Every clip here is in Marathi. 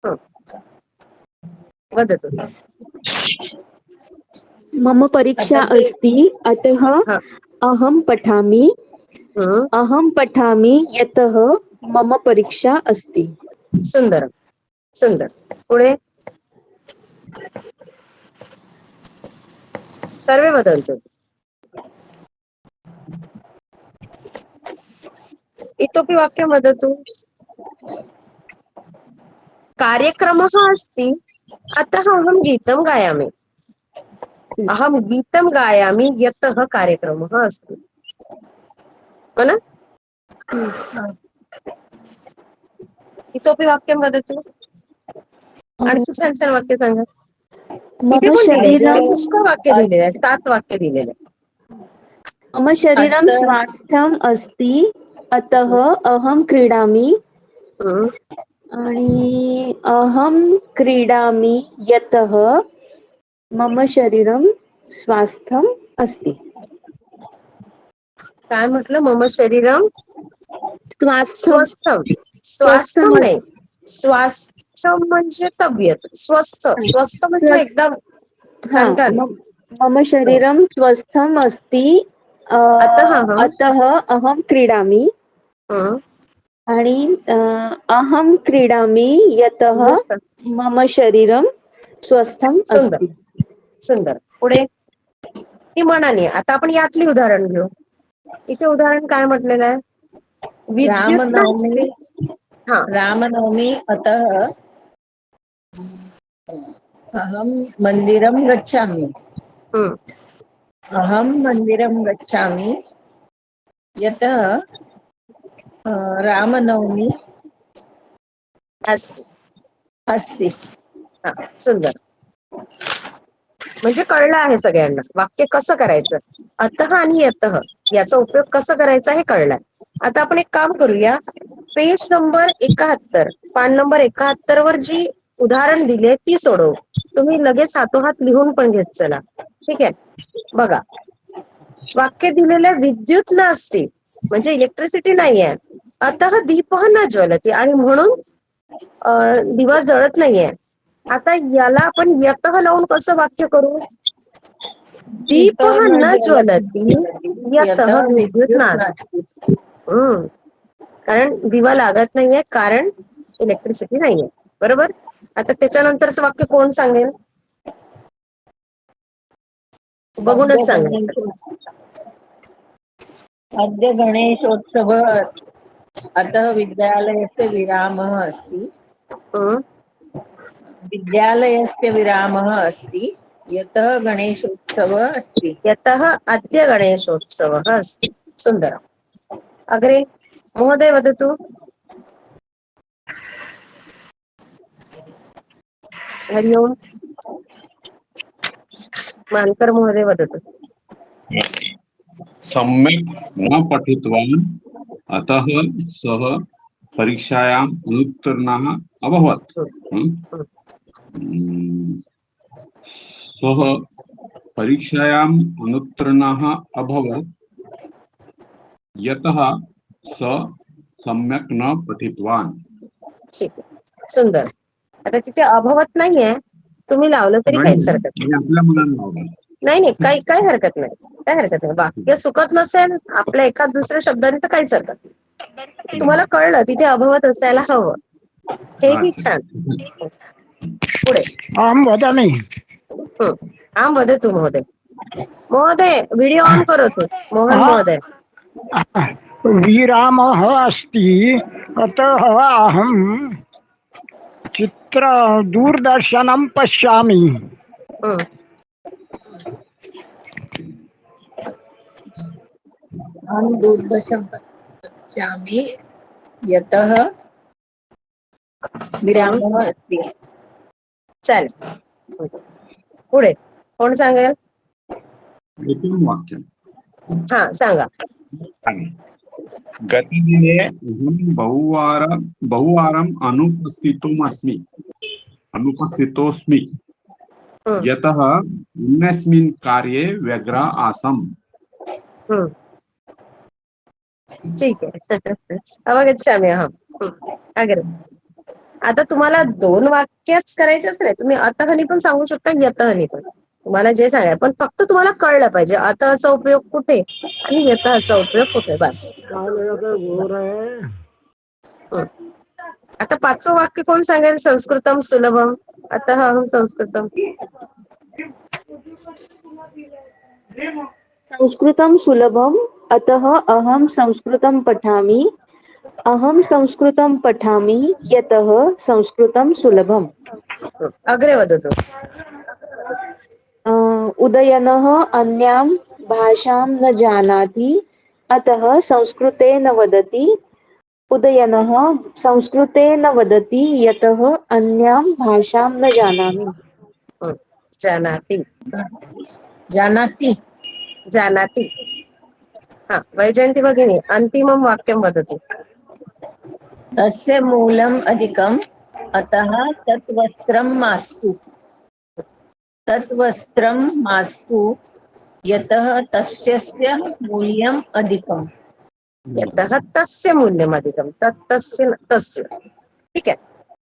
हं, वदतु। मम परीक्षा अस्ति अतः हा, अहं पठामि। हं, अहं पठामि यतः मम परीक्षा अस्ति। सुंदर सुंदर। पुढे सर्वे वदन्तु। इतोपि वाक्यं वदतु। कार्यक्रमः अस्ति अतः अहं गीतं गायामि। अहं गीतं गायामि यतः कार्यक्रमः अस्ति, हो ना? इतोपि वाक्यं वदतु। आणखी छान छान वाक्य सांगा. इथे मम पण दिलंय, इथे शरीरं पुष्कळ वाक्य दिलेलं आहे, 7 वाक्य दिलेलं आहे. मम शरीरं स्वास्थ्यम् अस्ति अतः अहं क्रीडामि. हं, आणि अहं क्रीडामि यतः मम शरीरं स्वास्थ्यम् अस्ति. काय म्हटलं? मम शरीरं स्वास्थ्यम स्वस्थम. स्वस्थम स्वास्थम नाही, स्वास्थ्यम म्हणजे तब्येत. स्वस्थ स्वस्थ म्हणजे स्वस्थ एकदम हा छान छान. मम शरीरं स्वस्थम् अस्ति अतः अतः अहं क्रीडामि. हं, आणि अहं क्रीडामि यतः यत. मम शरीरं स्वस्थम् सुंदर अस्ति. सुंदर. पुढे ती म्हणाली. आता आपण यातली उदाहरण घेऊ. इथे उदाहरण काय म्हटलेलं आहे? विद्युत नसते. रामनवमी हा, रामनवमी अतः अहं मंदिरं गच्छामि. हं, अहं मंदिरं गच्छामि यतः रामनवमी असते. अस्ति. हा, सुंदर. म्हणजे कळलं आहे सगळ्यांना वाक्य कसं करायचं. अतः आणि यतः याचा उपयोग कसा करायचा हे कळलंय. आता आपण एक काम करूया. पेज नंबर 71, पान नंबर 71 वर जी उदाहरण दिले ती सोडवू. तुम्ही लगेच हातोहात लिहून पण घेत चला. ठीक आहे, बघा. वाक्य दिलेलं विद्युत नास्ति म्हणजे इलेक्ट्रिसिटी नाहीये. अतः दीपः न ज्वलति आणि म्हणून दिवा जळत नाहीये. आता याला आपण यतः लावून कसं वाक्य करू? दीपः न ज्वलति यतः विद्युत नास्ति. कारण दिवा लागत नाहीये, कारण इलेक्ट्रिसिटी नाहीये. बरोबर. आता त्याच्यानंतरचं वाक्य कोण सांगेल? बघूनच सांगायचं. अद्य गणेशोत्सवः अतः विद्यालयस्य विरामः अस्ति. हं, विद्यालयस्य विरामः अस्ति यतः गणेशोत्सवः अस्ति. यतः अद्य गणेशोत्सवः अस्ति. सुन्दरम्. अग्रे महोदय वदतु. हरि ओम्. मानकर महोदय वदतु. सम्यक् न पठितवान् अतः सः परीक्षायाम् अनुत्तीर्णः अभवत्. सः परीक्षायाम् अनुत्तीर्णः अभवत् यतः सः सम्यक् न पठितवान्. ठीक आहे, सुंदर. आता तिथे अभवत नाहीये, तुम्ही लावलं तरी काहीच हरकत नाही. आपल्या मुलांना लावलं. नाही नाही, काही हरकत नाही. काय हरकत नाही. वाक्य चुकत नसेल आपल्या एखाद दुसऱ्या शब्दाने तर काहीच हरकत नाही. तुम्हाला कळलं तिथे अभवत असायला हवं. हेही छान. पुढे अहं वदामि. आं वदतु महोदय. महोदय व्हिडिओ ऑन करोतु. मोहन महोदय. विरामः अस्ति अतः अहं दूरदर्शनं पश्यामि. हं, अहं दूरदर्शनं पश्यामि यतः हं. विरामः अस्ति. चालेल. पुढे कोण सांगेल? एकं वाक्यम्. हा, सांगा. गतदिने अहं बहुवारम् अनुपस्थितोऽस्मि हं, यतः अन्यस्मिन् कार्ये व्यग्रः आसम्. हं. ठीक आहे. अवगच्छामि अहम्. अग्रे आता तुम्हाला 2 वाक्यच करायचेच नाही, तुम्ही अतःनी पण सांगू शकता, यतःनी पण. तुम्हाला जे सांगाय, पण फक्त तुम्हाला कळलं पाहिजे अतःचा उपयोग कुठे आणि यतःचा उपयोग कुठे, बस. हं. आता 5वं वाक्य कोण सांगेल? संस्कृतम सुलभम अतः अहम संस्कृतम. संस्कृतं सुलभम अतः अहं संस्कृतं पठामि. अहं संस्कृतं पठामि यतः संस्कृतं सुलभम्. अग्रे वदतु. उदयनः अन्यां भाषां न जानाति अतः संस्कृतेन वदति. उदयनः संस्कृतेन वदति यतः अन्यां भाषां न जानामि. हं. जानाति. जानाति जानाति. हा, वैजयन्ती भगिनी अन्तिमं वाक्यं वदतु. तस्य मूलम् अधिकम् अतः तत् वस्त्रं मास्तु. तत् वस्त्रं मास्तु यतः तस्यस्य मूल्यम् अधिकम्. यतः तस्य मूल्यम अधिकम तस्य तस्य. ठीक आहे,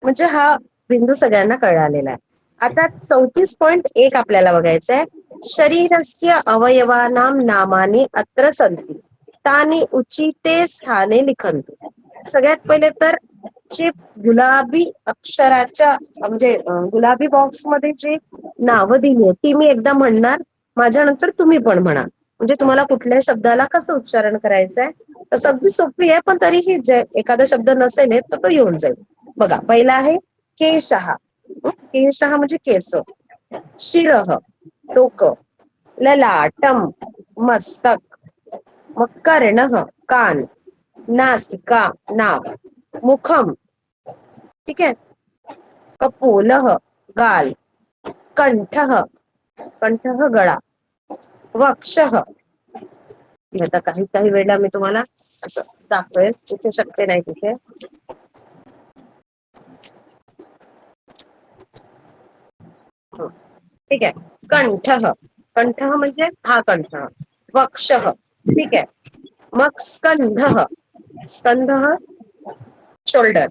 म्हणजे हा बिंदू सगळ्यांना कळालेला आहे. आता 34.1 आपल्याला बघायचं आहे. शरीरस्य अवयवानां नामानि अत्र सन्ति तानि उचिते स्थाने लिखन्तु. सगळ्यात पहिले तर जे गुलाबी अक्षराच्या म्हणजे गुलाबी बॉक्स मध्ये जे नावं दिली ती मी एकदा म्हणणार, माझ्यानंतर तुम्ही पण म्हणा. म्हणजे तुम्हाला कुठल्या शब्दाला कसं उच्चारण करायचं आहे तसं अगदी सोपी आहे, पण तरीही जे एखादा शब्द नसेल येत तर तो येऊन जाईल. बघा, पहिला आहे केशः. केशः म्हणजे केस. शिरः डोकं. ललाटम मस्तक. मग कर्णः कान. नासिका नाक. मुखम, ठीक आहे, कपोलः गाल. कंठः कंठः गळा. वक्षः, आता काही काही वेळेला मी तुम्हाला असं दाखवेल, जिथे शक्य नाही तिथे. ठीक आहे, कंठः. कंठः म्हणजे हा कंठ. वक्षः, ठीक आहे. मग स्कंधः. स्कंधः शोल्डर.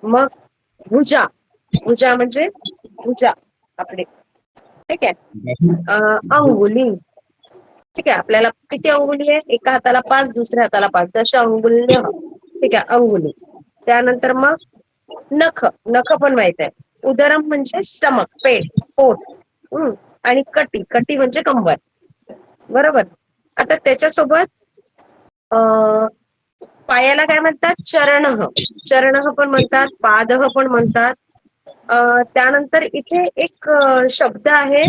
मग भुजा. भुजा म्हणजे भुजा आपली, ठीक आहे. अंगुली, ठीक आहे. आपल्याला किती अंगुली आहे? एका हाताला 5, दुसऱ्या हाताला 5, दश अंगुल्य. ठीक आहे, अंगुली. त्यानंतर मग नख. नख पण माहित आहे. उदरम म्हणजे स्टमक, पेट, पोट. आणि कटी. कटी म्हणजे कंबर. बरोबर. आता त्याच्यासोबत पायाला काय म्हणतात? चरणः. चरणः पण म्हणतात, पादः पण म्हणतात. त्यानंतर इथे एक शब्द आहे,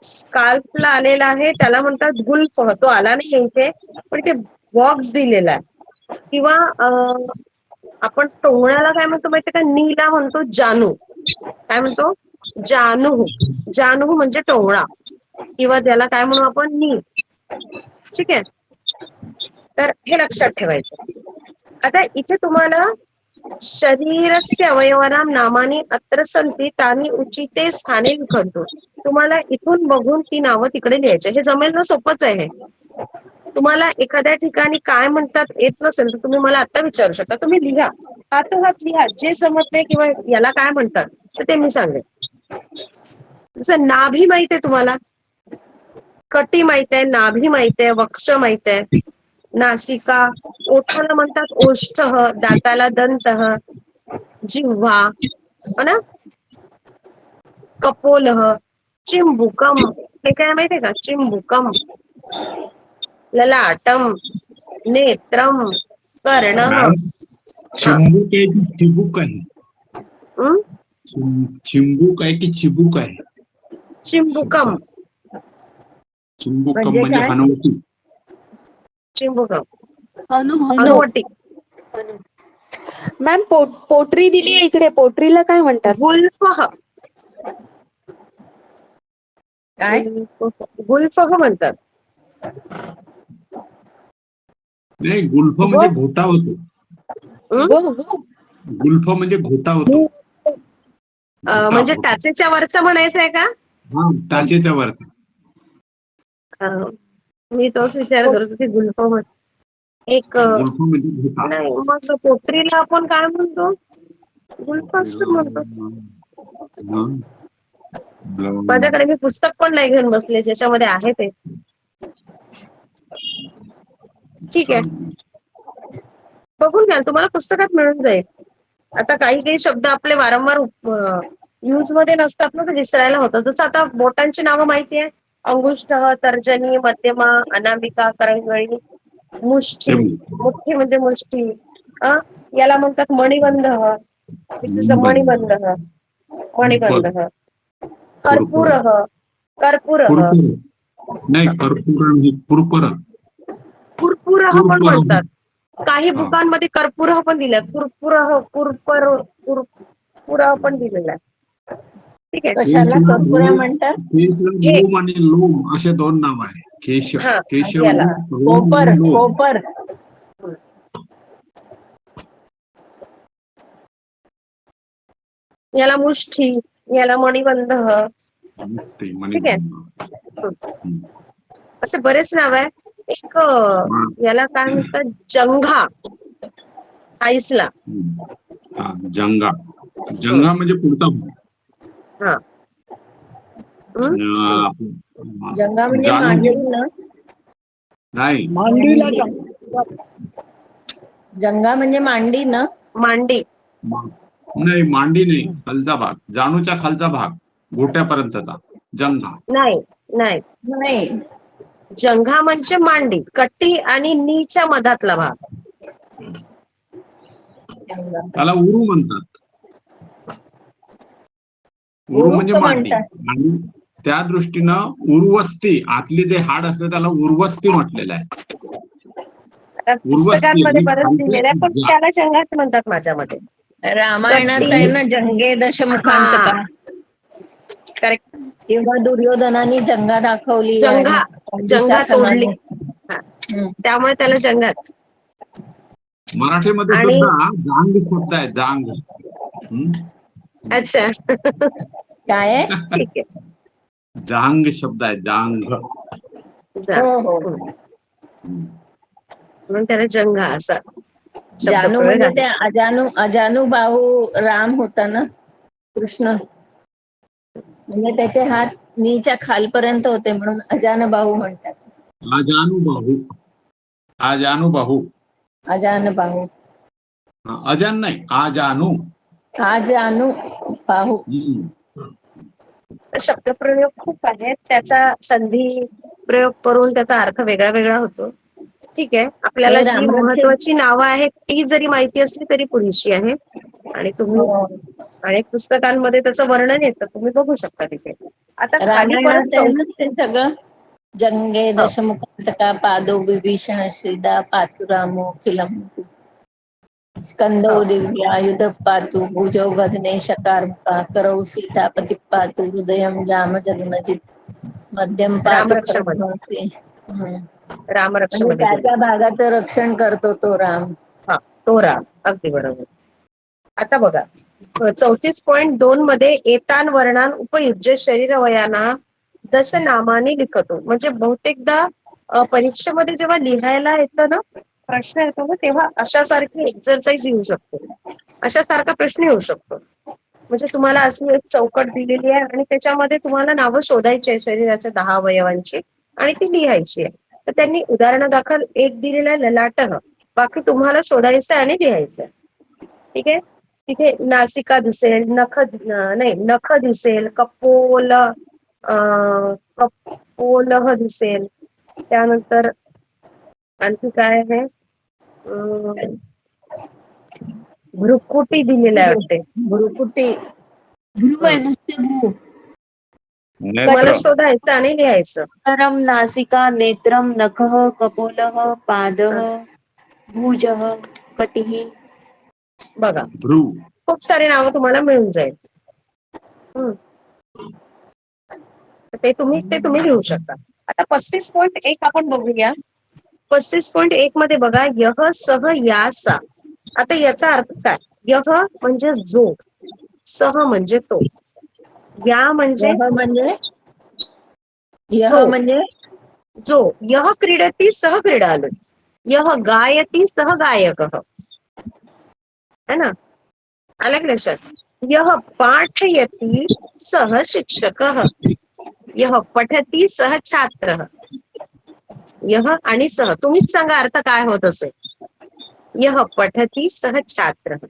स्काल्पला आलेला आहे, त्याला म्हणतात गुल्फः. तो आला नाही इथे, पण इथे बॉक्स दिलेला आहे. किंवा आपण टोंगण्याला काय म्हणतो माहिती का? नीला म्हणतो जानू. काय म्हणतो? जानू. जानू म्हणजे टोंगळा, किंवा त्याला काय म्हणू आपण? नी. ठीक आहे, तर हे लक्षात ठेवायचं. आता इथे तुम्हाला शरीरस्य अवयवानां नामानी अत्र सन्ति तानि उचिते स्थाने लिखन्तु. तुम्हाला इथून बघून ती नावं तिकडे लिहायची. हे जमेल ना? सोपंच आहे हे. तुम्हाला एखाद्या ठिकाणी काय म्हणतात येत नसेल तर तुम्ही मला आता विचारू शकता. तुम्ही लिहा, हातोहात लिहा. जे जमत नाही किंवा याला काय म्हणतात तर ते मी सांगेन. जसं नाभी माहित आहे तुम्हाला, कटी माहित आहे, नाभी माहित आहे, वक्ष माहित आहे, नासिका. ओठाला म्हणतात ओष्ठः, दाताला दंतः, जिव्हा, हो ना. कपोलः, चिंबुकम. हे काय माहितीये का? चिंबुकम. ललाटम, नेत्रम, कर्णः. मॅम, चिंबूक आहे की चिबूक आहे? हं? चिंबूक आहे की चिबूक आहे? चिंबुकम. चिंबूकम म्हणजे म्हणजे काय? हनवटी. चिंबुकम हनुवटी. हनुवटी. मॅम, पोटरी दिली आहे इकडे. पोटरीला काय म्हणतात? गुल्फः. काय? गुल्फः म्हणतात. नाही, गुल्फ म्हणजे घोटा होतो. गुल्फ म्हणजे घोटा होतो. म्हणजे टाचेच्या वरचा म्हणायचं आहे का? हा, टाचेच्या वरचा. मी तोच विचार करत होते. गुल्फ एक गुल्फ म्हणजे घोटा. नाही, मग पोटरीला आपण काय म्हणतो? गुलफास्ट म्हणतो. हं? माझ्याकडे मी पुस्तक पण नाही घेऊन बसले ज्याच्यामध्ये आहे ते. ठीक आहे, बघून घ्या, तुम्हाला पुस्तकात मिळून जाईल. आता काही काही शब्द आपले वारंवार यूज मध्ये नसतात ना, तर विसरायला होतं. जसं आता बोटांची नावं माहिती आहे, अंगुष्ठ, तर्जनी, मध्यमा, अनामिका, करंगळी, मुष्ठी. मुठ्ठी म्हणजे मुष्ठी. याला म्हणतात मणिबंध. दिस इज अ मणिबंध. मणिबंध. कर्पूर. कर्पूर. नाही, कर्पूर पुरपर. पुरपुर पण म्हणतात. काही बुकांमध्ये कर्पूर पण दिलाय. पुरपुर पण दिलेला आहे. ठीक आहे. कशाला कर्पुरा म्हणतात? लोम आणि लोम असे दोन नाव आहे. केशव याला लोम आणि लोम. कोपर. याला मुष्ठी, याला मणिबंध. ठीक आहे. असे बरेच नाव आहे. एक याला काय म्हणतात, जंघा. आईसला. जंगा. जंगा म्हणजे पुढचा भाग. हा. जंगा म्हणजे मांडी ना? नाही, मांडीला जंगा म्हणजे मांडी ना? मांडी. नाही, मांडी नाही, खालचा भाग, जाणूच्या खालचा भाग, घोट्यापर्यंतचा जंघा. नाही नाही नाही. जंघा म्हणजे मांडी, कट्टी आणि नीच्या मधातला भाग. त्याला उरू म्हणतात. उरू म्हणजे मांडी. आणि त्या दृष्टीनं उर्वस्ती, आतली जे हाड असते त्याला उर्वस्ती म्हटलेलं आहे. पुस्तकांमध्ये बरंच दिलेलं आहे, पण त्याला जंघाच म्हणतात माझ्या मते. रामायणात आहे ना, जंगे दशमुखांतका. करेक्ट. तेव्हा दुर्योधनाने जंगा दाखवली. जंघा तोडली. त्यामुळे त्याला जंघाच. मराठीमध्ये सुद्धा जांग शब्द आहे, जांग. अच्छा. काय आहे? ठीक आहे. जांग शब्द आहे, जांग. म्हणून त्याला जंघा असा जानू म्हणजे ते अजानू बाहू राम होता ना, कृष्ण. म्हणजे त्याचे हात नीच्या खालपर्यंत होते म्हणून अजान बाहू म्हणतात. अजानुबाहू. अजानुबाहू. अजान बाहू. अजान नाही, अजानू. अजानू बाहू. शब्दप्रयोग खूप आहेत, त्याचा संधी प्रयोग करून त्याचा अर्थ वेगळा वेगळा होतो. ठीक आहे, आपल्याला जी महत्वाची नावं आहेत ती जरी माहिती असली तरी पुरेशी आहे. आणि तुम्ही अनेक पुस्तकांमध्ये त्याचं वर्णन येतं, तुम्ही बघू शकता तिथे. आता खाली परत ते सगळं जंगे दशमुखांतका पादो विभीषण श्रीदा पातु रामो खिलम स्कंदो दिव्यायुध पातु भुजो गगने शकारमुखा करौ सीतापती पातु हृदयं जाम जगनजित मध्यम पातु खरगोसे. रामरक्ष म्हणजे मध्ये त्याच्या भागाचं रक्षण करतो तो राम. हा, तो राम. अगदी बरोबर. आता बघा 34.2 मध्ये एतान वर्णान उपयुज्य शरीरवयाना दशनामाने लिखतो. म्हणजे बहुतेकदा परीक्षेमध्ये जेव्हा लिहायला येतं ना, प्रश्न येतो ना, तेव्हा अशासारखी एक्झरसाइज येऊ शकते. अशासारखा प्रश्न येऊ शकतो. म्हणजे तुम्हाला अशी एक चौकट दिलेली आहे आणि त्याच्यामध्ये तुम्हाला नावं शोधायची आहे शरीराच्या 10 अवयवांची आणि ती लिहायची आहे. तर त्यांनी उदाहरणादाखल एक दिलेला आहे ललाटः. बाकी तुम्हाला शोधायचं आणि लिहायचं. ठीक आहे. तिथे नासिका दिसेल, नख दिसेल, कपोलह दिसेल. त्यानंतर आणखी काय आहे, भ्रुकुटी दिलेला आहे वाटते. भ्रुकुटी. भ्रू आहे, नुसते भ्रू. मला शोधायचं आणि लिहायचं. करम नासिका नेत्रम नखः कपोलः पादः भुजः कटिः. बघा, खूप सारे नावं तुम्हाला मिळून जाईल. ते तुम्ही लिहू शकता. आता 35.1 आपण बघूया. 35.1 मध्ये बघा, यह सह यासा. आता याचा अर्थ काय? यह म्हणजे जो, सह म्हणजे तो, या म्हणजे जो. यह क्रीडती सह क्रीडालु, यह गायती सह गायकः, है ना. आलं की लक्षात? यः पाठयति सः शिक्षकः, यः पठति सः छात्रः. यः आणि सः तुम्हीच सांगा अर्थ काय होत असेल. यः पठति सः छात्रः,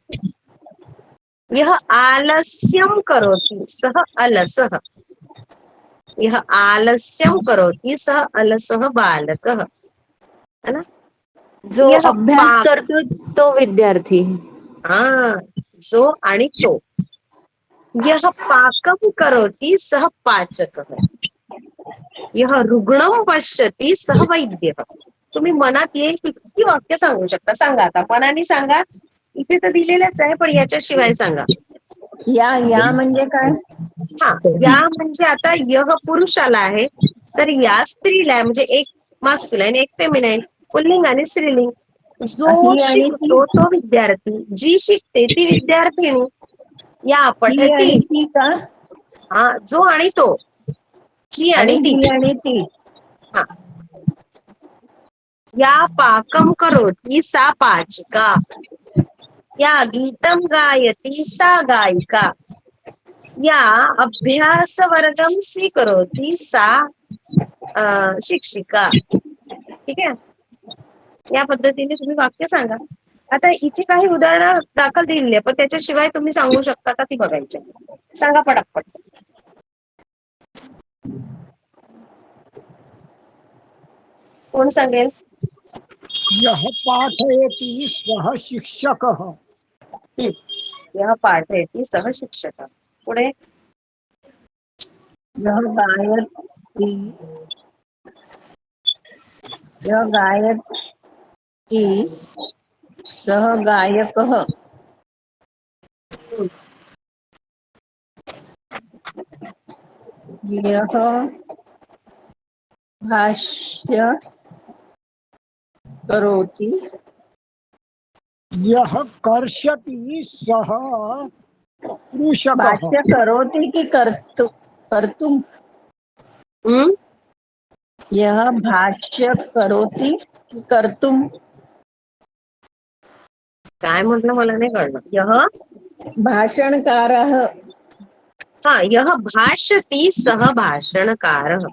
यः आलस्यं करोति सः अलसः, यः आलस्यं करोति सः अलसः बालकः. है ना? जो यः अभ्यास करतो तो विद्यार्थी. हा, जो आणि तो. यः पाकं करोति सः पाचकः, यः रुग्णं पश्यति सः वैद्यः. तुम्ही मनात येईल किती वाक्य सांगू शकता सांगा. आता मनाने सांगा. इथे तर दिलेलंच आहे पण याच्याशिवाय सांगा. या म्हणजे काय? हा, या म्हणजे आता यह पुरुषाला आहे तर या स्त्रीला आहे. म्हणजे एक मास्क्युलाईन एक फेमिनाईन, पुल्लिंग आणि स्त्रीलिंग. जो ही आणि ती, शिकतो तो विद्यार्थी, जी शिकते ती विद्यार्थिनी. या ही आणि पठती, ती का? हा, जो आणि तो, जी आणि आणि ती. ही आणि ती. हा. या पाकं करोति सा पाचिका, या गीतं गायति सा गायिका, या अभ्यासवर्गं स्वीकरोति सा शिक्षिका. ठीक आहे. या पद्धतीने तुम्ही वाक्य सांगा. आता इथे काही उदाहरणं दाखल दिलेली आहे पण त्याच्याशिवाय तुम्ही सांगू शकता का ती बघायची. सांगा पटापट. कोण सांगेल? यः पाठयति सः शिक्षकः. यः पाठयति सः शिक्षकः. पुढे यः गायति, यः गायति सः गायकः. यः भाष्य करोति यः कर्षति सः कृषकः. भाष्य करोति की कर्तुम? हम्म, यह भाष्य करोति की कर्तुम? काय म्हटलं मला नाही कळलं. यः, भाषणकारः. हा, यः भाषति सः भाषणकारः.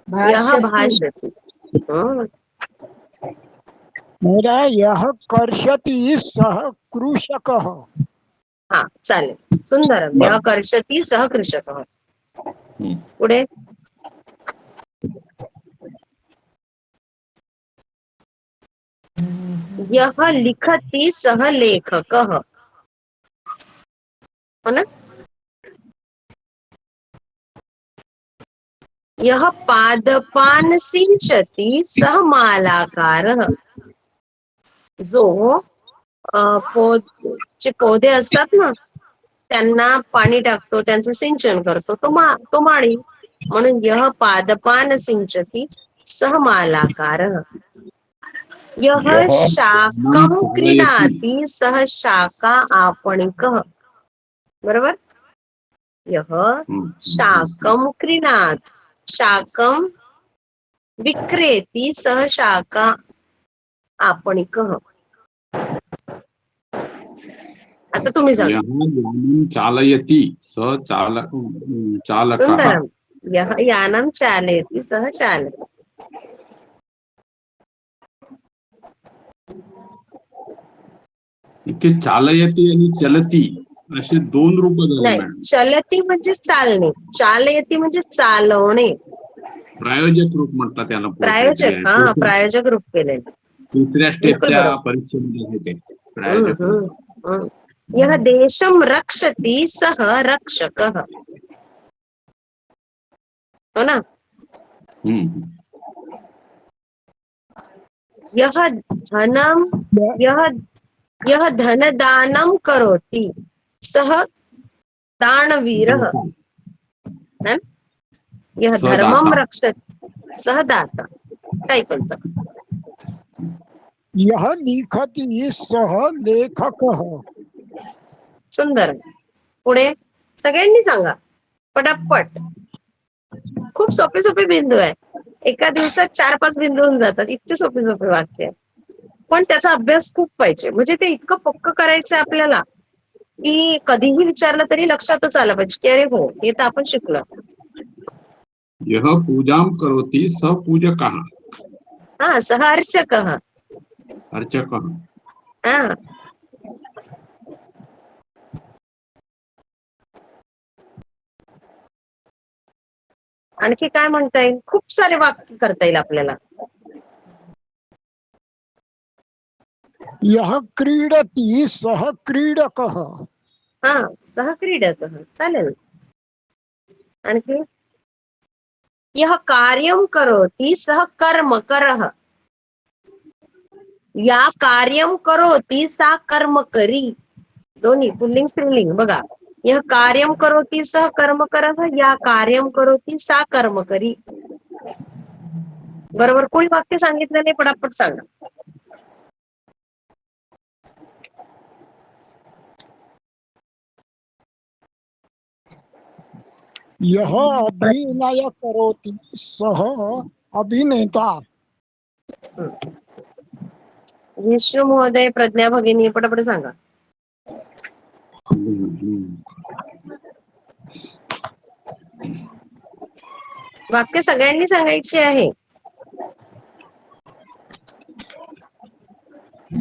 यः भाष्यति. भाषति. हम्म, मेरा यः कर्षति सः कृषकः. हा, चालेल. सुंदरम. यः कर्षति सः कृषकः. पुढे यः लिखति सः लेखकः. हो ना? यः पादपान् सिंचति सः मालाकारः. जो पौधे असतात ना त्यांना पाणी टाकतो, त्यांचं सिंचन करतो तो माळी. म्हणून यः पादपान् सिंचति सः मालाकारः. यः शाकं क्रीणाति सः शाका आपणिकः. बरोबर. यः शाकं क्रीणाति, शाकं विक्रेति सः शाका आपणिकः. आता तुम्ही सांगा. यानं चालयति स चालकः. सुंदरम. यः यानं चालयति सः चालकः. इथे चालयति आणि चलती असे दोन रूप झाले नाही, मॅडम. चलती म्हणजे चालणे, चालयती म्हणजे चालवणे. प्रायोजक रूप म्हणतात त्याला. प्रायोजक, हा, प्रायोजक रूप केले. तिसऱ्या स्टेपच्या परीक्षेमध्ये आहे ते प्रायोजक रूप. यः देशं रक्षति सः रक्षकः. हो ना? यः धनं, यः धनदानं करोति सः दानवीरः. यः धर्मं रक्षति सः दाता. काय कळतं? यः लिखति सः लेखकः. सुंदर. पुढे सगळ्यांनी सांगा पटापट. खूप सोपे सोपे बिंदू आहे. एका दिवसात 4-5 बिंदू होऊन जातात. इतके सोपे सोपे वाक्य आहे पण त्याचा अभ्यास खूप पाहिजे. म्हणजे ते इतकं पक्क करायचं आपल्याला की कधीही विचारलं तरी लक्षातच आलं पाहिजे की अरे हो हे तर आपण शिकलो. यह पूजां करोति स पूजकः. हा सह अर्चकः. अर्चकः. हा आणखी काय म्हणता येईल, खूप सारे वाक्य करता येईल आपल्याला. यः क्रीडति सः क्रीडकः. हा सह क्रीडकः चालेल. आणखी यः कार्यं करोति सः कर्मकरः. या कार्यं करोति सा कर्मकरी. दोन्ही पुल्लिंग स्त्रीलिंग बघा. यः कार्यं करोति सः कर्मकरः, या कार्यं करोति सा कर्मकरी. बरोबर. कोणी वाक्य सांगितलं नाही पटापट सांगा. यः अभिनय करोति सः अभिनेता. विष्णू महोदय, प्रज्ञा भगिनी पटापट सांगा. वाक्य सगळ्यांनी सांगायची आहे.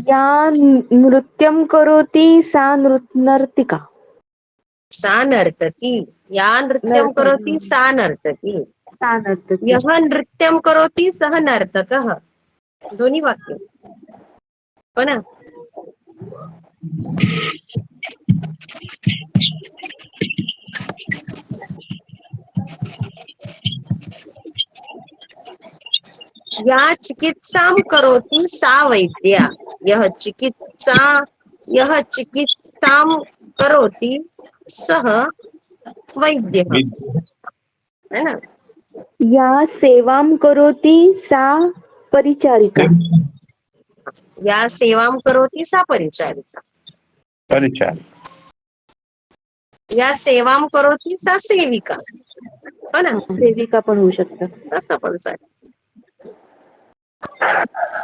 या नृत्यं करोति सा नर्तिका. सा नर्तकी. या नृत्यं करोति सा नर्तकी. सा नर्तकी. यः नृत्यं करोति सः नर्तकः. दोन्ही वाक्य हो ना. या चिकित्सां करोति सा वैद्या. यः चिकित्सां करोति सः वैद्यः. है ना. या सेवां करोति सा परिचारिका. या सेवां करोति सा परिचारिका. या सेवां करोति सा सेविका. हो ना. सेविका पण होऊ शकतं. असं पण चालेल.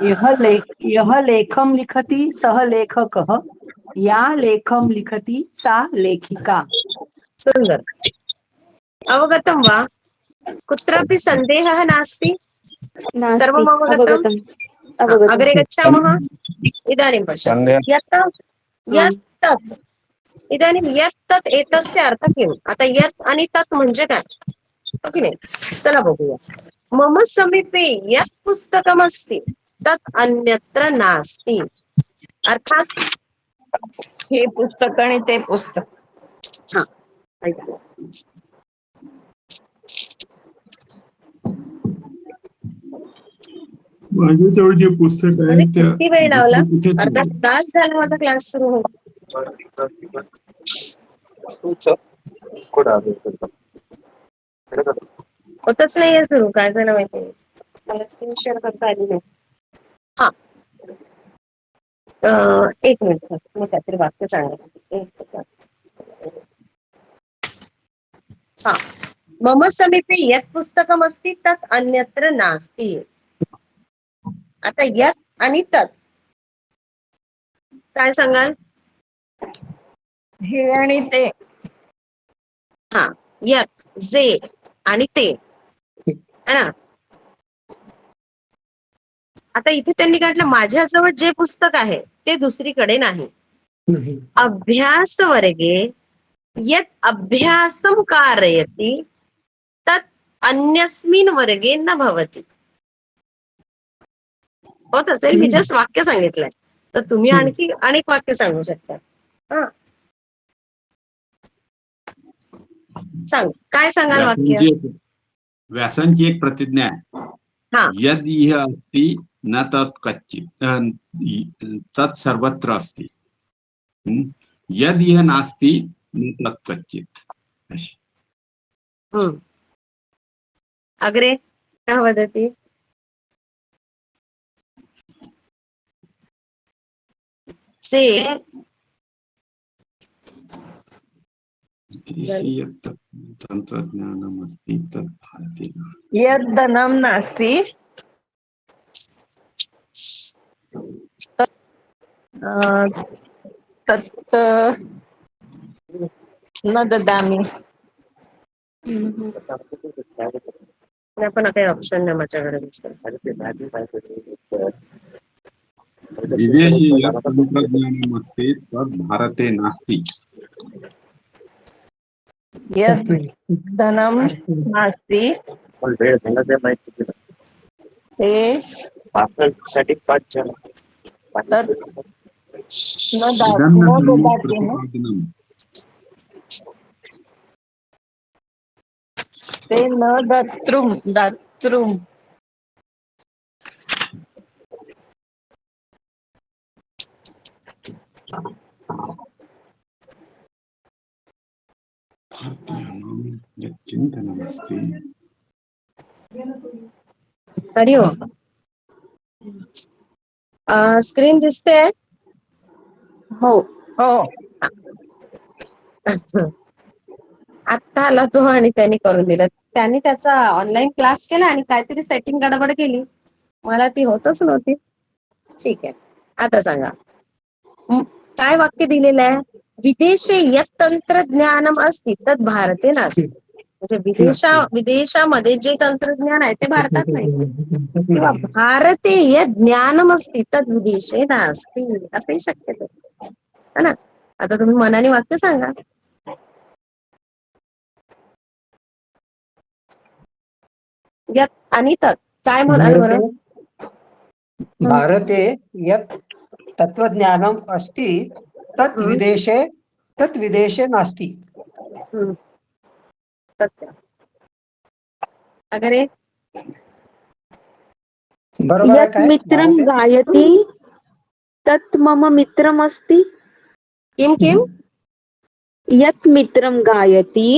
यः लेखं लिखति सः लेखकः. या लेखं लिखति सा लेखिका. सुंदर. अवगतं वा. कुत्रापि सन्देहः नास्ति. सर्वम् अवगतम्. अग्रे गच्छामः. इदानीं पश्यामः. यत् इदानीं यत् तत् एतस्य अर्थः किम्. आता यत् आणि तत् म्हणजे काय. ओके नाही. चला बघूया. मम समीपे यत् पुस्तकमस्ति तत् अन्यत्र नास्ति. अर्थात हे पुस्तक आणि ते पुस्तक. हा ऐका. माझ्याजवळ जे पुस्तक आहे किती वेळ लावला. कुठेच अर्धा नाही. तास झाला माझा क्लास सुरू होऊन. होतच नाहीये सुरू. काय झालं माहिती. मला स्क्रीन शेअर करता आली नाही. हा एक मिनिट मी काहीतरी वाक्य सांगणार. हा मम समीपे यत् पुस्तकमस्ति तत् अन्यत्र नास्ति. आता यत् आणि तत् काय सांगाल. हे आणि ते. हा यत् जे आणि ते है ना. आता इथे त्यांनी काढलं माझ्याजवळ जे पुस्तक आहे ते दुसरीकडे नाही. अभ्यास वर्गे यत् अभ्यासं कारयति तत् अन्यस्मिन् वर्गे न भवति. होत असेल. मी जस्ट वाक्य सांगितलंय. तर तुम्ही आणखी अनेक वाक्य सांगू शकता. हा सांग. काय सांगाल वाक्य. व्यासांची एक प्रतिज्ञा आहे. हा यद इह अस्ति न तत् कच्चित् तत् सर्वत्र अस्ति. यद इह नास्ति न तत् कच्चित्. अशी. अग्रे काय वदति. ते तंत्रज्ञानमस्ति तत् भारते. यद्धनं नास्ति तत् न ददामी. पण काही ऑप्शन नाही माझ्याकडे. विदेशी यत् तंत्रज्ञानमस्ति तद् भारते नास्ति. यद् धनं नास्ति ते तत् इदं न खलु ददाति न प्रतिपादनम्. ते न दातृम्. भारतीयानां यत् चिन्तनमस्ति हरि ओम. स्क्रीन दिसते? हो. हो. आत्ता आला तो आणि त्यांनी करून दिलं. त्यांनी त्याचा ऑनलाईन क्लास केला आणि काहीतरी सेटिंग गडबड केली. मला ती होतच नव्हती. ठीक आहे, आता सांगा. काय वाक्य दिलेलं आहे? विदेशे यत् तंत्रज्ञानम अस्ति तत् भारते नास्ति. म्हणजे विदेशामध्ये जे तंत्रज्ञान आहे ते भारतात नाही, किंवा भारते यत् ज्ञानम अस्ति तत् विदेशे नास्ति, असंही शक्यतो है ना. आता तुम्ही मनाने वाक्य सांगा. यत् आणि तत् काय म्हणाल बरं? भारते यत् तत्त्वज्ञानम् अस्ति तत् हम्म, विदेशे नास्ति. हम्म, सत्य. अगरे बरोबर आहे यत् काय? मित्रं भारते गायति तत् मम मित्रमस्ति. किम यत् मित्रं गायति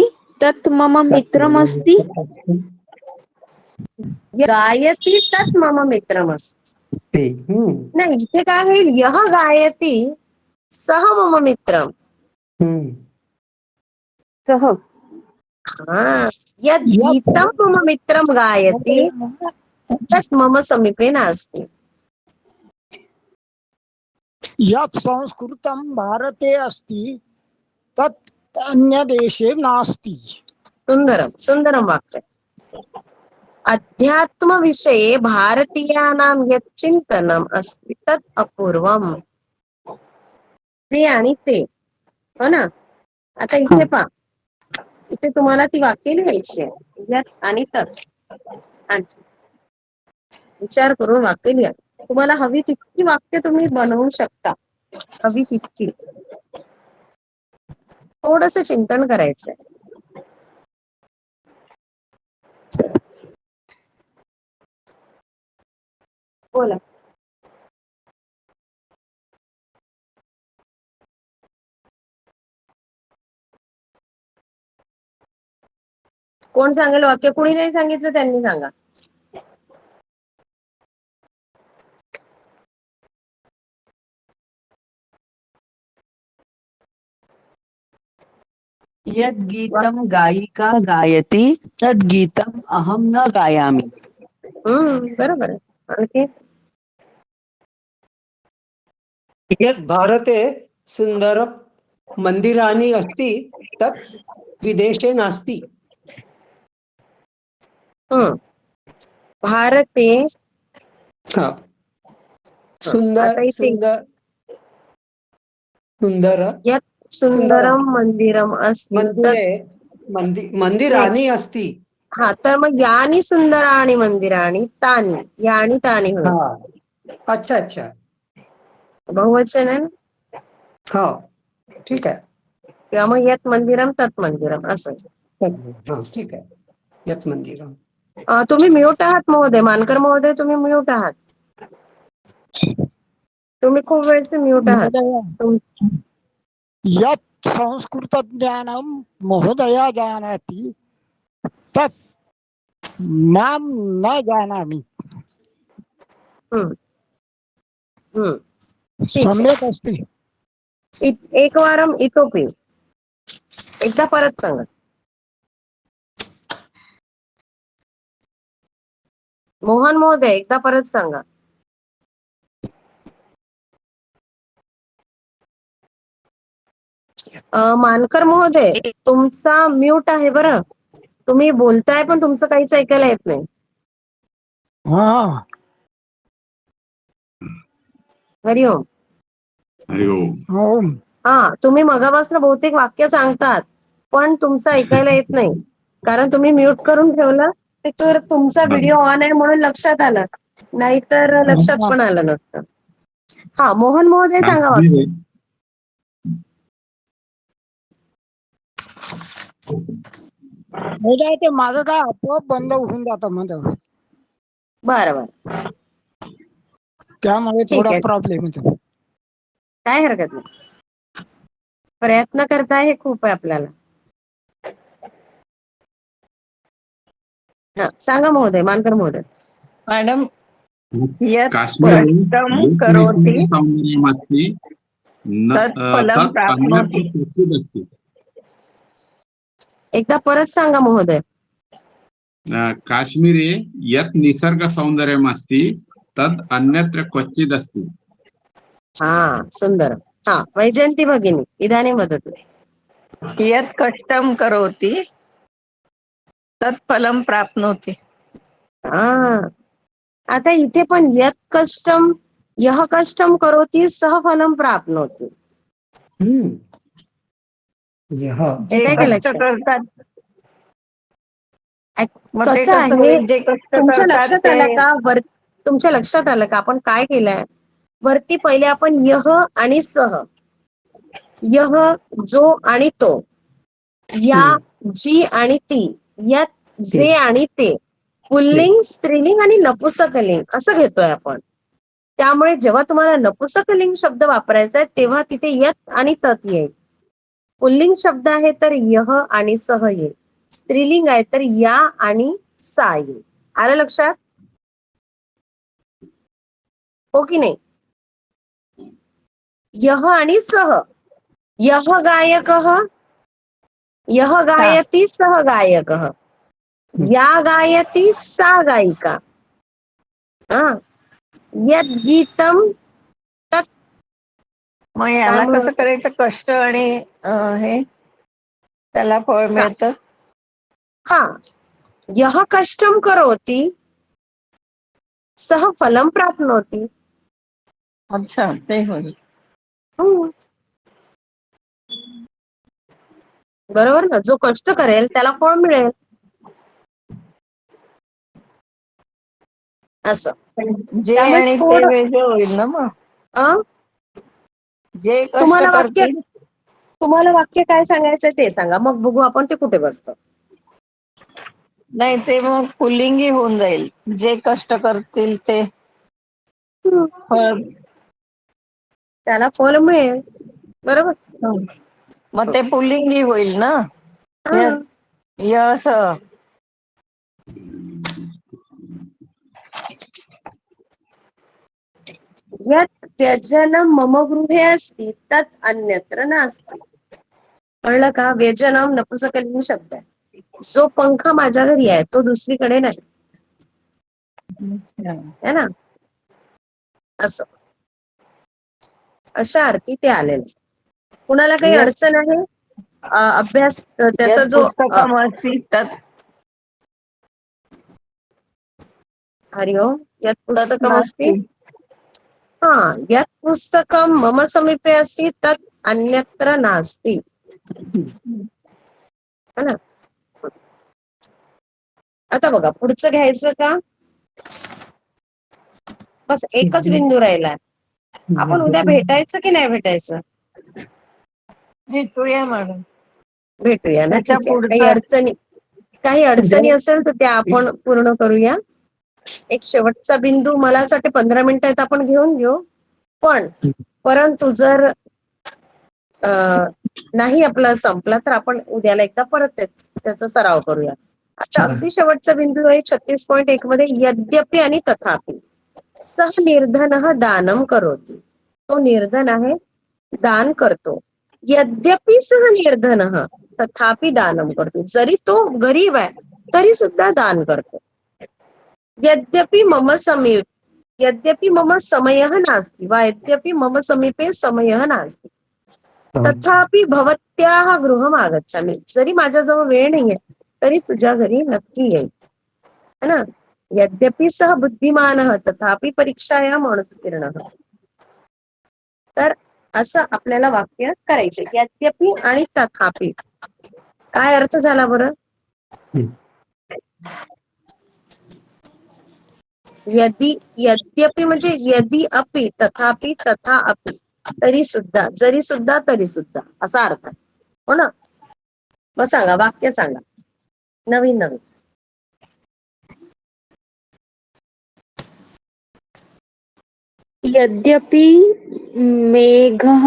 तत् मम मित्रमस्ति. गायती तत् मम मित्रमस्ति. हम्म, नाही, इथे काय होईल? यह गायती सह मम मित्रम. हम्म. सह. हा, यद् गीतं मम मित्रं गायति तत् मम समीपे नास्ति. यत् संस्कृतं भारते अस्ति तत् अन्यदेशे नास्ति. सुंदरम वाक्य. अध्यात्मविषये भारतीयानां यत् चिन्तनम् अस्ति तत् अपूर्वम्. ते आणि ते, हो ना. आता इथे पहा, इथे तुम्हाला ती वाक्य लिहायची आहे. यात आणि तत्. आणखी विचार करून वाक्य लिहा. तुम्हाला हवी तितकी वाक्य तुम्ही बनवू शकता, हवी तितकी. थोडंसं चिंतन करायचंय. बोला. कोण सांगेल वाक्य? कुणी नाही सांगितलं त्यांनी सांगा. यद् गीतं गायिका गायति तद् गीतम् अहं न गायामि. बरोबर आहे. आणखी यत् भारते सुंदर मंदिराणि अस्ति तत् विदेशे नास्ति. भारते हा. आता इथे सुंदर यत् सुंदरम मंदिरम अस्ति मंदिरे नाही. मंदिराणि अस्ति. हा, तर मग यानी सुंदराणी मंदिराणी तानी, यानी तानी होईल. हा. अच्छा. बहुवचन आहे ना. हा, ठीक आहे. किंवा मग यत् मंदिरम तत् मंदिरम असं. हा, ठीक आहे. यत् मंदिरम. तुम्ही म्यूट आहात महोदय, मानकर महोदय, तुम्ही म्यूट आहात. तुम्ही खूप वेळचे म्यूट आहात. यत् संस्कृतज्ञानं महोदया जानाति तत् मां न जानामि. ठीक आहे. सम्यक् अस्ति. एकवारम इतोपि एकदा परत सांगा. मोहन महोदय, एकदा परत सांगा. मानकर महोदय, तुमचा म्यूट आहे बरं. तुम्ही बोलताय पण तुमचं काहीच ऐकायला येत नाही. हा हरिओम. हरि ओम. हो हा, तुम्ही मगापासून बहुतेक वाक्य सांगतात पण तुमचं ऐकायला येत नाही, कारण तुम्ही म्यूट करून ठेवलं. तर तुमचा व्हिडिओ ऑन आहे म्हणून लक्षात आलं, नाहीतर लक्षात पण आलं नसतं. हा, मोहन महोदय सांगा वाक्य. उद्या ते माझं काय आपोआप बंद होऊन जातं मध्ये, बरं बरं, त्यामुळे ठीक थोडा आहे, प्रॉब्लेम येतो. काय हरकत नाही. प्रयत्न करताय हे खूप आहे आपल्याला. हा, सांगा महोदय, मानकर महोदय. मॅडम, यत् काश्मीरे कष्टं यत् करोति निसर्गसौन्दर्यमस्ति तत् फलं तत् अन्यत्र प्राप्नोति. क्वचिदस्ति. एकदा परत सांगा महोदय. काश्मीरे यत् निसर्गसौन्दर्यमस्ति तद् अन्यत्र क्वचिदस्ति. हा, सुंदर. हा, वैजयंती भगिनी, इदानीं वदतु. यत् कष्टं करोति तत् फलं प्राप्नोति. हा, आता इथे पण यत् कष्टम, यह कष्टम करोति सह फलम प्राप्नोति. यह जे येतंय का कष्ट लक्षात? करतात, मग ते कसं कसं आहे, होईल? जे कष्ट तुमच्या करतात लक्षात ते आलं का? तुमच्या लक्षात आलं का आपण काय केलंय? वरती पहिले आपण यह आणि सह, यह जो आणि तो, या जी आणि ती, यात जे आणि ते, पुल्लिंग, स्त्रीलिंग आणि नपुसकलिंग असं घेतोय आपण. त्यामुळे जेव्हा तुम्हाला नपुसकलिंग शब्द वापरायचा आहे तेव्हा तिथे यत आणि तत येईल. पुल्लिंग शब्द आहे तर यह आणि सह येईल. स्त्रीलिंग आहे तर या आणि सा येईल. आलं लक्षात? हो की नाही? यह आणि सह. यह गायकः, यह गायति सह गायकः, या गायति सा गायिका. हा, यत् गीतम तत्, मग काय याला कसं म्हणतो? करायचं? कष्ट आणि हे त्याला फळ मिळतं. हा, यह कष्टम करोति सह फलम प्राप्नोति. अच्छा, ते होईल. हम्म. बरोबर ना? जो कष्ट करेल त्याला फळ मिळेल. असं. जे त्यामुळे आणि ते थोडं वेगळं होईल ना मग. अं, जे कष्ट तुम्हाला वाक्य करतील तुम्हाला वाक्य काय सांगायचं ते सांगा, मग बघू आपण ते कुठे बसतं. नाही, ते मग पुल्लिंगी होऊन जाईल. जे कष्ट करतील ते फळ. त्याला फल मिळेल. बरोबर. मग ते पुल्लिंगी होईल ना. हा. यस. यत् व्यजनं मम गृहे अस्ति तत् अन्यत्र नास्ति. कळलं का? व्यजनम नपुसकलिंग शब्द आहे. जो पंखा माझ्या घरी आहे तो दुसरीकडे नाही, है ना? असं, अशा अर्थी ते आलेलं. कुणाला काही यत् अडचण आहे? अभ्यास त्याचा यत् जो पुस्तकमस्ति तत् हरिओम, यत् तत् पुस्तकमस्ति. नास्ति. हा, यत् पुस्तकं मम समीपे अस्ति तत् अन्यत्र नास्ति. है ना? आता बघा, पुढचं घ्यायचं का? बस एकच बिंदू राहिलाय. आपण उद्या भेटायचं की नाही भेटायचं? भेटूया मॅडम. भेटूया ना, त्याच्या ठीक आहे. पुढचा काही अडचणी असेल तर त्या आपण पूर्ण करूया. एक शेवटचा बिंदू मला असं वाटतं 15 मिनिटात आपण घेऊन घेऊ. परंतु जर नाही आपला संपला तर आपण उद्याला एकदा परत त्याचा सराव करूया. आता अगदी शेवटचा बिंदू आहे 36.1 मध्ये, यद्यपि आणि तथापि. सह निर्धनः दानम करोति. तो निर्धन आहे, दान करतो. यद्यपि सह निर्धनः तथापि दानम करतो. जरी तो गरीब आहे तरी सुद्धा दान करतो. यद्यपि मम समयः नास्ति वा यद्यपि मम समीपे समयः नास्ति. तथापि भवत्याः गृहम आगच्छामि. जरी माझ्याजवळ वेळ नाहीये तरी तुझ्या घरी नक्की येईल. है ना. यद्यपि सह बुद्धिमानः तथापि परीक्षायाम अनुत्तीर्णः. तर असं आपल्याला वाक्य करायचे. यद्यपि आणि तथापि काय अर्थ झाला बरं? यद्यपि म्हणजे यदि अपि, तथापि, तथा अपि, तरी सुद्धा, जरी सुद्धा, तरी सुद्धा असा अर्थ आहे. हो ना. मग सांगा, वाक्य सांगा नवीन नवीन. यद्यपि मेघाः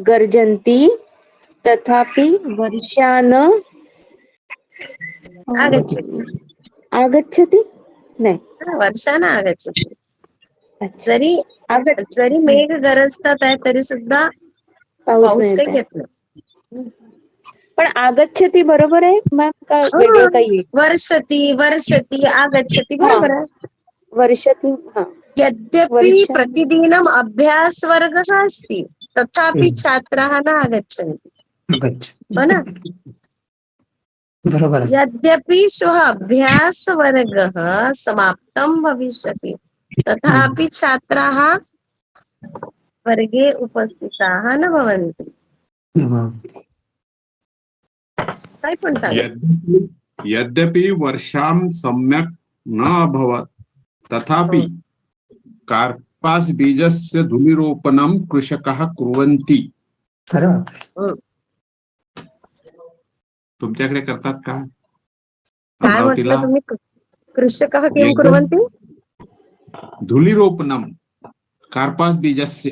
गर्जन्ति तथापि वर्षा न आगच्छति. आगच्छति. नाही. वर्षा न आगच्छति. अच्छा. जरी मेघ गरजतात आहे तरी सुद्धा पाऊस पाऊस नाही काही येत आहे. येत नाही. पण आगच्छति बरोबर आहे मॅम का वेगळं हा, काही आहे? वर्षती आगच्छति हा, बरोबर आहे. वर्षति. हा, यद्यपि वर्षा. प्रतिदिनम् अभ्यासवर्गः अस्ति तथापि छात्राः न आगच्छन्ति. हो ना. बरोबर आहे. यद्यपि श्वः अभ्यासवर्गः समाप्तं भविष्यति तथापि छात्राः वर्गे उपस्थिताः न भवन्ति. काय पण सांगा. यद्यपि वर्षां सम्यक् न अभवत् तथापि कार्पास बीजस्य धूलिरोपणं कृषकाः कुर्वन्ति. तुमच्याकडे करतात का काय अमरावतीला? म्हटलं तुम्ही? कृषकः किं कुर्वन्ति? धूलिरोपणं कार्पास बीजस्य.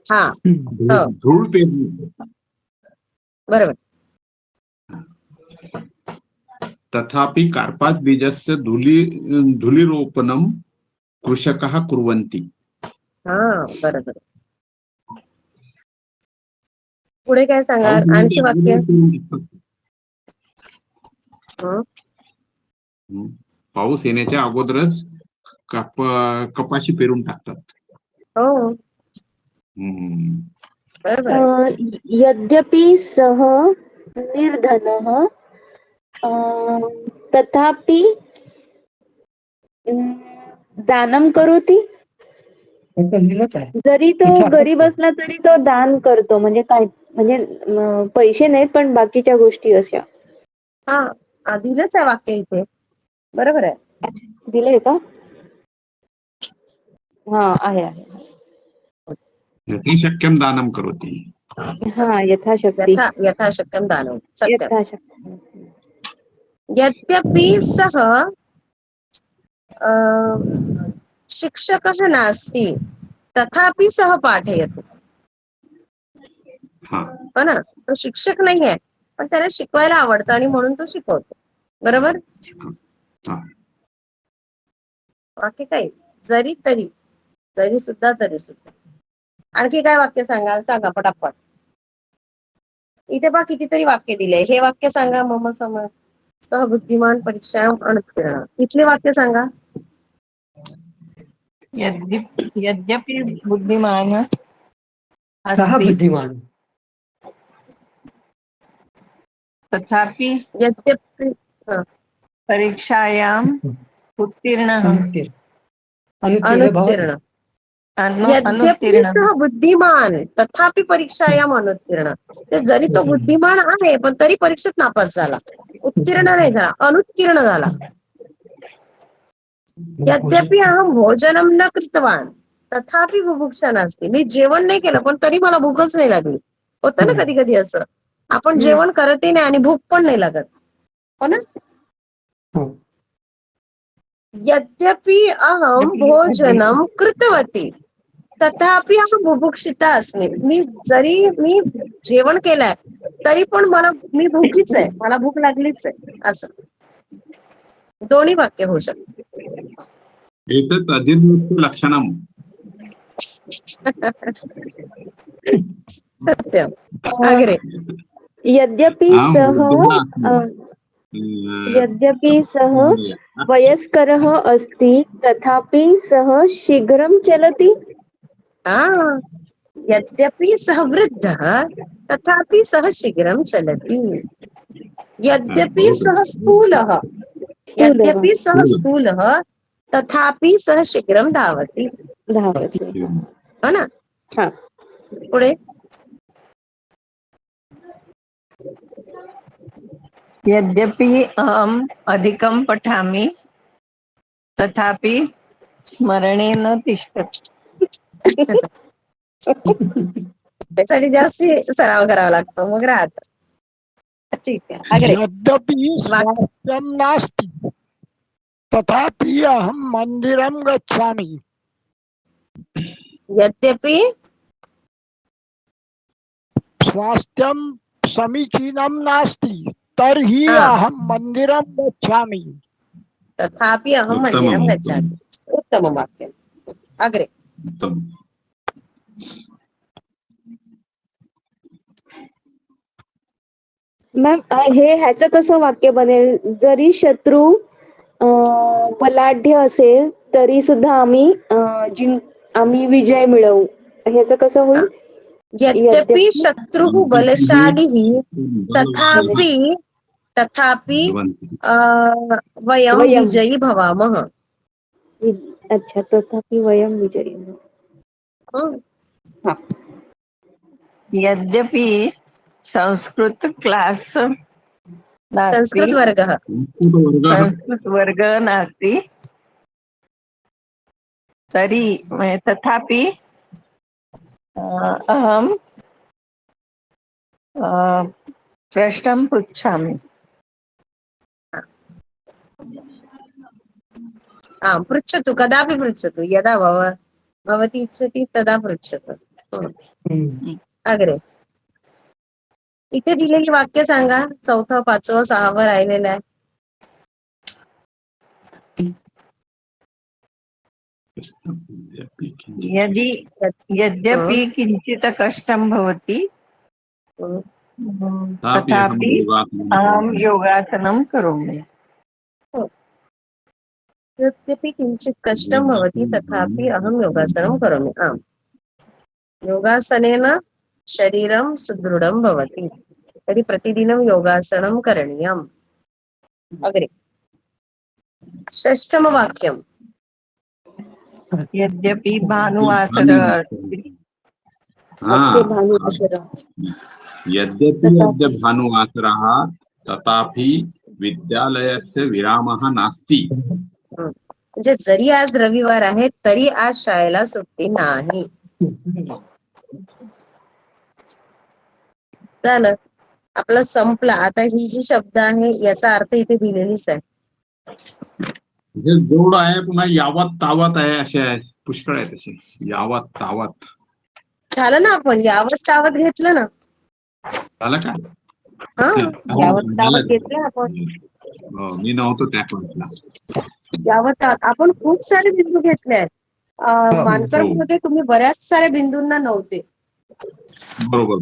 हा, धूळ पेरणी. बरोबर. तथापि कार्पास बीजस्य धूलिरोपणं कृषकाः कुर्वन्ति. हा, बरोबर. पुढे काय सांगाल? आणखी वाक्य. पाऊस येण्याच्या अगोदरच कपाशी पेरून टाकतात. हो, बरोबर. यद्यपि सः निर्धनः तथापि दानं करोति. जरी तो गरीब असला तरी तो दान करतो. म्हणजे काय, म्हणजे पैसे नाहीत पण बाकीच्या गोष्टी अशा. हा, दिलंच आहे वाक्य इथे. बरोबर आहे. दिलंय का? हा, आहे. यथाशक्यं दानं करोति. हा, यथाशक्ती. यथाशक्यं दानं. सत्यं. यथाशक्ती. यद्यपि सः शिक्षकः नास्ति तथापि सः पाठयति. हो ना. तो शिक्षक नाही आहे पण त्याला शिकवायला आवडतं आणि म्हणून तो शिकवतो. बरोबर. बाकी काही जरी तरी, जरी सुद्धा, तरी सुद्धा. आणखी काय वाक्य सांगाल? सांगा पटापट. इथे पहा कितीतरी वाक्य दिले. हे वाक्य सांगा. मम सम सह बुद्धिमान परीक्षायाम अनुत्तीर्ण. इथले वाक्य सांगा. यद्यपि बुद्धिमान सः अस्ति बुद्धिमान तथापि यद्यपि परीक्षायाम् उत्तीर्णः अनुत्तीर्ण. यद्यपि सह बुद्धिमान तथापि परीक्षायाम अनुत्तीर्ण. जरी तो बुद्धिमान आहे पण तरी परीक्षेत नापास झाला. उत्तीर्ण नाही झाला, अनुत्तीर्ण झाला. यद्यपि अहम भोजनम न कृतवान तथापि बुभुक्षा नास्ति. मी जेवण नाही केलं पण तरी मला भूकच नाही लागली. होतं ना कधी कधी असं. आपण जेवण करतही नाही आणि भूक पण नाही लागत. हो ना. यद्यपि अहम भोजनम कृतवती तथापि अहम बुभुक्षिता अस्मि. मी जेवण केलंय तरी पण मी भूकीच आहे. मला भूक लागलीच आहे. असं दोन्ही वाक्य होऊ शकतात. एतत् अधिर्नित्य लक्षणम्. सत्यम. अग्रे. यद्यपि सः वयस्करः अस्ति तथापि सः शीघ्रं चलति. हा यद्यपि सः वृद्धः तथापि सः शीघ्रं चलति. यद्यपि सः स्थूलः स्थूलः यद्यपि सः स्थूलः तथापि सः शीघ्रं धावति. धावति. हो ना. हा. पुढे यद्यपि अहम् अधिकं पठामि तथापि स्मरणे न तिष्ठति. त्यासाठी जास्त सराव करावा लागतो मग राहत. ठीक आहे. अग्रे यद्यपि वाक्य स्वास्थ्यं नास्ति तथापि अहं मन्दिरं गच्छामि. यद्यपि स्वास्थ्यं समीचीनं नास्ति तर्हि हा अहं मन्दिरं गच्छामि. तथापि अहं मन्दिरं गच्छामि. उत्तमं वाक्यम्. अग्रे उत्तम. मॅम ह्याचं कसं वाक्य बनेल? जरी शत्रू बलाढ्य असेल तरी सुद्धा आम्ही विजय मिळवू. ह्याचं कसं होईल? यद्यपि शत्रुः बलशालिः तथापि तथापि वयं वयं. विजयी भवामः. अच्छा, तथापि वयं विजयी. हं. हा. यद्यपि संस्कृत क्लास नास्ति, संस्कृत वर्गः संस्कृत वर्ग नास्ति, तरी तथापि अहं प्रश्नं पृच्छामि. पृच्छतु, कदापि पृच्छतु. यदा भवती इच्छति तदा पृच्छतु. हं. अग्रे इथे दिलेली वाक्य सांगा. 4, 5, 6 राहिलेलं आहे. यद्यपि किंचित कष्टं भवति हं. तथापि अहं योगासनं करोमि. यद्यपि किञ्चित् कष्टं भवति तथापि अहं योगासनं करोमि. आम्. योगासनेन शरीरं सुदृढं भवति. तर्हि प्रतिदिनं योगासनं करणीयम्. अग्रे 6 वाक्यम्. यद्यपि भानुवासर अस्ति यद्यपि अद्य भानुवासरः तथापि विद्यालयस्य विरामः नास्ति. म्हणजे जरी आज रविवार आहे तरी आज शाळेला सुट्टी नाही. झालं, आपलं संपला. आता ही जी शब्द आहे याचा अर्थ इथे दिलेलीच आहे. जोड आहे, पुन्हा यावत तावत आहे, असे आहे, पुष्कळ आहे तसे. यावत तावत झालं ना. आपण यावत तावत घेतलं ना. झालं का? हा यावत तावत घेतलं आपण. मी नव्हतो त्या क्लासला. यावत आपण खूप सारे बिंदू घेतले आहेत. मानकर मध्ये तुम्ही बऱ्याच साऱ्या बिंदूंना नव्हते. बरोबर.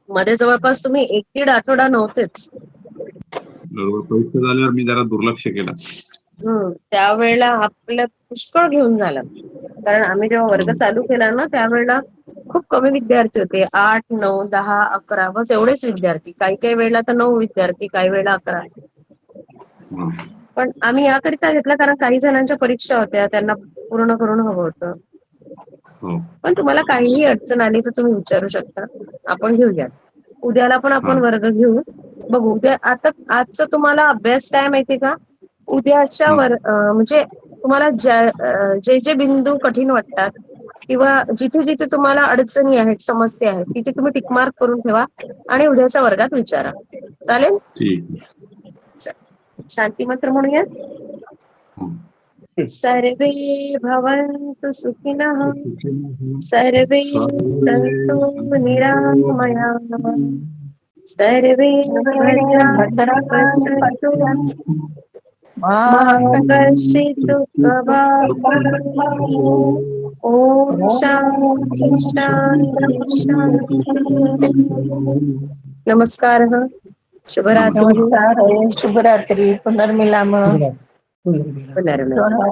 मध्ये जवळपास तुम्ही 1-1.5 आठवडा नव्हतेच. बरोबर. परीक्षा झाल्यावर मी जरा दुर्लक्ष केलं. त्यावेळेला आपलं पुष्कळ घेऊन झालं. कारण आम्ही जेव्हा वर्ग चालू केला ना त्यावेळेला खूप कमी विद्यार्थी होते. 8, 9, 10, 11 बस एवढेच विद्यार्थी. काही वेळेला तर 9 विद्यार्थी, काही वेळेला 11. पण आम्ही याकरिता घेतला कारण काही जणांच्या परीक्षा होत्या, त्यांना पूर्ण करून हवं होतं. पण तुम्हाला काहीही अडचण आली तर तुम्ही विचारू शकता. आपण घेऊया. उद्याला पण आपण वर्ग घेऊ. बघू उद्या. आता आजचा तुम्हाला अभ्यास काय माहितीये का? उद्याच्या म्हणजे तुम्हाला जे जे बिंदू कठीण वाटतात किंवा जिथे जिथे तुम्हाला अडचणी आहेत, समस्या आहेत, तिथे तुम्ही टिकमार्क करून ठेवा आणि उद्याच्या वर्गात विचारा. चालेल? शांती मंत्र म्हणूया. सर्वे भवन्तु सुखिनः, सर्वे सन्तु निरामयाः, सर्वे भद्राणि पश्यन्तु मा कश्चित् दुःखभाग्. ॐ शान्ति शान्ति शान्ति. नमस्कारः. शुभरात्री. नमस्कार. शुभरात्री. पुनर्मिलामः. पुनर्मिलामः.